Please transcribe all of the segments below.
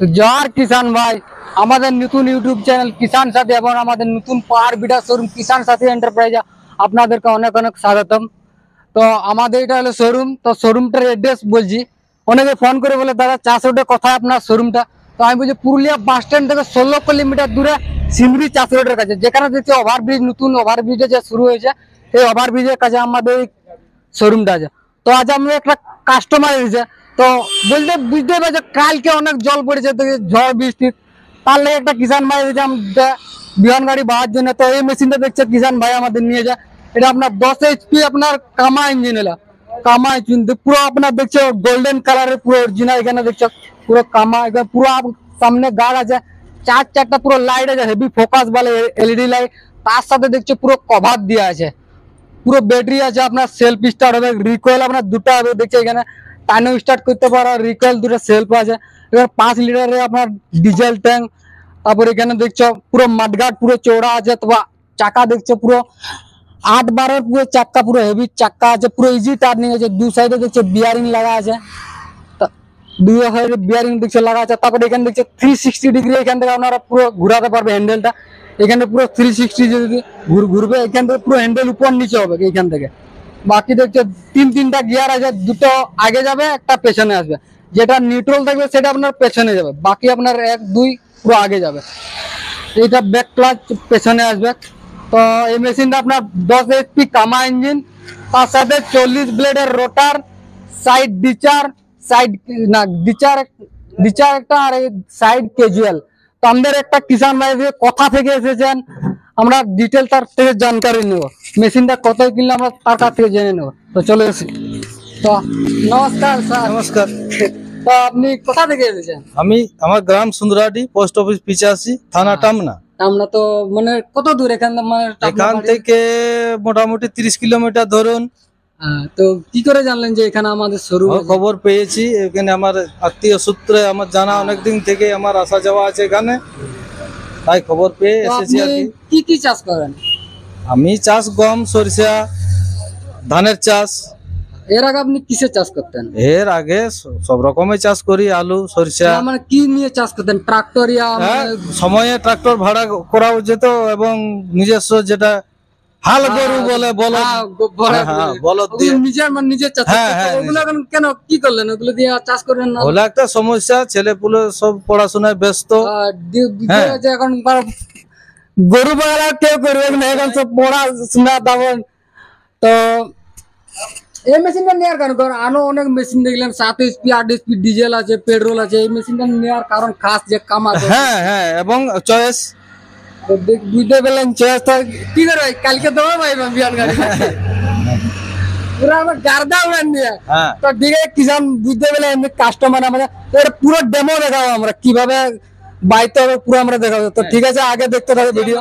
তো জয় কিষান ভাই, আমাদের নতুন ইউটিউব চ্যানেল কিষান সাথী এবং আমাদের নতুন পাওয়ার বিডার শোরুম কিষান সাথী এন্টারপ্রাইজ আপনাদেরকে অনেক অনেক স্বাগতম। তো আমাদের এটা হলো শোরুম, তো শোরুমটার অ্যাড্রেস বলছি। অনেকে ফোন করে বলে দাদা 400 রোডে কোথায় আপনার শোরুমটা? তো আমি বলছি পুরুলিয়া বাস স্ট্যান্ড থেকে 16 কিলোমিটার দূরে সিমরি 400 রোডের কাছে, যেখানে দেখছি ওভারব্রিজ, নতুন ওভারব্রিজে যে শুরু হয়েছে এই ওভারব্রিজের কাছে আমাদের শোরুমটা আছে। তো আজ আমরা একটা কাস্টমার এসেছে, তো বলতে বুঝতে পারছে কালকে অনেক জল পড়েছে, তো ঝড় বৃষ্টি, তার লেগে একটা কিষান ভাই এসেছে আমাদের বিহান গাড়ি বাওয়ার জন্য। তো এই মেশিনটা দেখছে কিষান ভাই আমাদের নিয়ে যায়। এটা আপনার 10 HP আপনার কামা ইঞ্জিন, এলা কামা ইঞ্জিন পুরো আপনার দেখছো গোল্ডেন কালারের পুরো অরিজিনাল। এখানে দেখছো পুরো কামা, এখানে পুরো সামনে গার্ড আছে, চারটা পুরো লাইট আছে, হেভি ফোকাস বলে LED লাইট। তার সাথে দেখছো পুরো কভার দেওয়া আছে, পুরো ব্যাটারি আছে, আপনার সেলফ স্টার্ট হবে, রিকয়েল আপনার দুটো হবে। দেখছি এখানে টাইনো স্টার্ট করতে পারো, রিকয়েল দুটো সেলফ আছে। এবার 5 লিটারের আপনার ডিজেল ট্যাঙ্ক। তারপরে এখানে দেখছো পুরো মাঠঘাট পুরো চৌড়া আছে। তো চাকা দেখছো পুরো 8-12 পুরো চাক্কা, পুরো হেভি চাক্কা আছে, পুরো ইজি টার্নিং আছে। দু সাইডে দেখছো বিয়ারিং লাগা আছে, দুই সাইডে বিয়ারিং দেখছো লাগা আছে। তারপরে এখানে দেখছো 360 ডিগ্রি এখান থেকে আপনারা পুরো ঘুরাতে পারবে হ্যান্ডেলটা। এখানে পুরো 360 যদি ঘুরবে, এখান থেকে পুরো হ্যান্ডেল উপর নিচে হবে এইখান থেকে। বাকি দেখছো তিনটা গিয়ার আছে, দুটো আগে যাবে, একটা পেছনে আসবে। যেটা নিউট্রাল থাকবে সেটা আপনার পেছনে যাবে, বাকি আপনার 1-2 পুরো আগে যাবে। এইটা ব্যাক ক্লাচ পেছনে আসবে। তো এই মেশিনটা আপনার 10 HP কামা ইঞ্জিন, তার সাথে 40 ব্লেডের রোটার, সাইড ডিচার, সাইড না ডিচার একটা, আর এই সাইড ক্যাজুয়াল। তো আমাদের একটা কিষান ভাই কথা থেকে এসেছেন, আমরা ডিটেল তার থেকে জানকারি নেব, মেশিনটা কত কিনলে আমরা তার কাছ থেকে জেনে নেব। তো চলে এসেছি। তো নমস্কার স্যার। নমস্কার। তো আপনি কোথা থেকে এসেছেন? আমি আমার গ্রাম সুন্দরাডি, পোস্ট অফিস 85, থানা টামনা। আমরা তো মানে কত দূর এখান এখান থেকে মোটামুটি 30 কিলোমিটার ধরুন। তো কি করে জানলেন যে এখানে আমাদের শোরুম? খবর পেয়েছি, এখানে আমার আত্মীয় সূত্রে আমার জানা, অনেকদিন থেকে আমার আসা যাওয়া আছে এখানে, তাই খবর পেয়ে এসেছি আর কি। কি কি চাষ করেন? আমি চাষ গম, সরিষা, ধানের চাষ। এর আগে আপনি কিসের চাষ করতেন? এর আগে সব রকমের চাষ করি, আলু, সরিষা। মানে কি নিয়ে চাষ করতেন? ট্রাক্টর? সময়ে ট্রাক্টর ভাড়া করা যেত, এবং নিজস্ব যেটা হাল গরু বলে বলদ দিয়ে নিজের চাষ। ওগুলো এখন কেন কি করলেন? ওগুলো দিয়ে চাষ করেন না? ওগুলো একটা সমস্যা, ছেলে পুলে সব পড়াশোনায় ব্যস্ত। এখন গরু বাগান কেউ করবে না, এখন সব পড়াশোনা। তেমন তো এই মেশিনটা নেওয়ার কারণ, আরো অনেক মেশিন দেখলাম 7 HP 8 HP ডিজেল আছে, পেট্রোল আছে। এই মেশিনটা নেওয়ার কারণ খাস যে কামা। হ্যাঁ, এবং চয়েস বুঝতে পেলেন, চয়েসটা কি করে কালকে দেবো ভাই বিয়ান গাড়ি পুরো আমার গার্দা উড়ান দিয়ে। তো ঠিক আছে কিষান, বুঝতে পেলেন কাস্টমার আমাদের পুরো ডেমো দেখাবো আমরা, কিভাবে বাইতে হবে পুরো আমরা দেখাবো। তো ঠিক আছে, আগে দেখতে থাকো ভিডিও।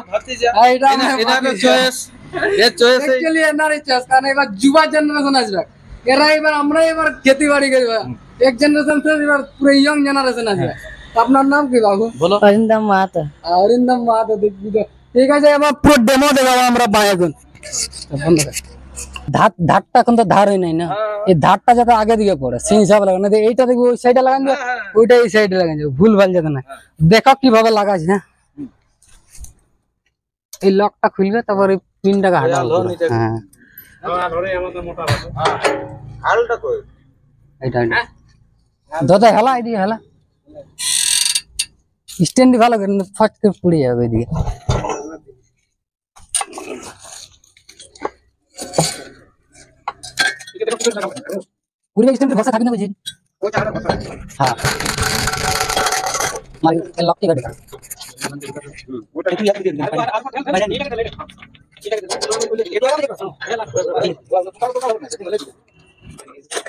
এবার যুবা জেনারেশন আসবে, এবার আমরা এবার খেতি বাড়ি করবো। এক জেনারেশন এবার পুরো ইয়ং জেনারেশন আসবে। আপনার নাম কি বাবু? অরিন্দম মাহাতো। অরিন্দম মাহাতো, দেখবি তো। ঠিক আছে, এবার পুরো ডেমো দেখাবো আমরা এখন। ধারটা এখন তো ধার হয় নাই না, এই ধারটা যাতে আগে দিকে পড়ে সেই হিসাবে লাগানো। এইটা দেখবি ওই সাইডে লাগান যাবে, ওইটা এই সাইডে লাগান যাবে, ভুল ভাল যাতে না। দেখো কিভাবে লাগাচ্ছে। হ্যাঁ, এই লকটা খুলবে, তারপর এই পিনটাকে হাঁটাবো। হ্যাঁ, দাদা হেলা এদিকে হেলা, স্ট্যান্ড ভালো করে ফাট করে পড়ে যাবে এদিকে। পুরো স্ট্যান্ড ভাষা থাকি না বুঝি। হ্যাঁ, মারি লকটি কাটে।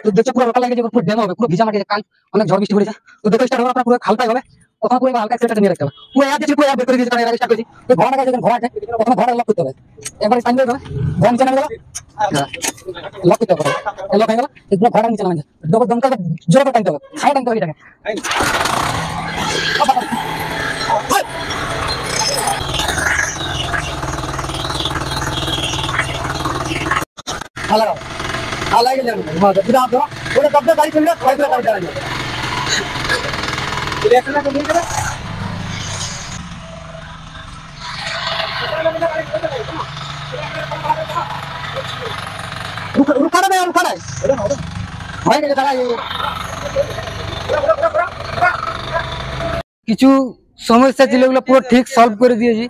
তো দেখছো পুরো লোকাল লাগে, পুরো ডেমো হবে, পুরো ভিজা মাটি। কাল অনেক ঝড় বৃষ্টি পড়েছে, তো দেখো স্টার্ট হবে পুরো খালটাই হবে। ওখানে পুরো হালকা এক্সেলেটার নিয়ে রাখতে হবে। পুরো এয়ার দিচ্ছি, পুরো এয়ার বের করে দিয়েছি, কারণ এর আগে স্টার্ট করেছি। তো ঘোড়াটা কাছে ঘোড়া আছে, ওখানে ঘোড়া লক করতে হবে। একবার টাইম দেবে, ঘোড়া নিচে নামে গেল, লক করতে হবে। লক হয়ে গেল, পুরো ঘোড়া নিচে নামে যাবে। ডবল দমকা জোরে করে টাইমতে হবে, হাই টাইমতে হবে এটাকে। হালা हालांकि जरूर मत बिना दो वो कब तक गाड़ी चल रहा है, गाड़ी चला কিছু সমস্যা ছিল ওগুলো পুরো ঠিক সলভ করে দিয়েছি,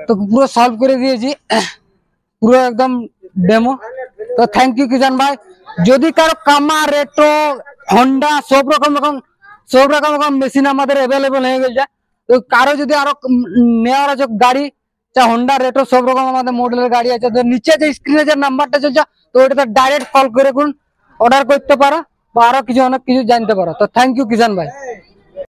তো পুরো সলভ করে দিয়েছি পুরো একদম ডেমো। তো থ্যাংক ইউ কিষান ভাই। যদি কারো কামা রেটো হন্ডা সব রকম এখন মেশিন আমাদের অ্যাভেলেবল হয়ে গেছে। তো কারো যদি আরো নেওয়ার আছে গাড়ি, হন্ডা রেটো সব রকম আমাদের মডেলের গাড়ি আছে, তো নিচে যে স্ক্রিনে যে নাম্বারটা চলছে তো ওটাতে ডাইরেক্ট কল করে অর্ডার করতে পারো বা আরো কিছু অনেক কিছু জানতে পারো। তো থ্যাংক ইউ কিষান ভাই।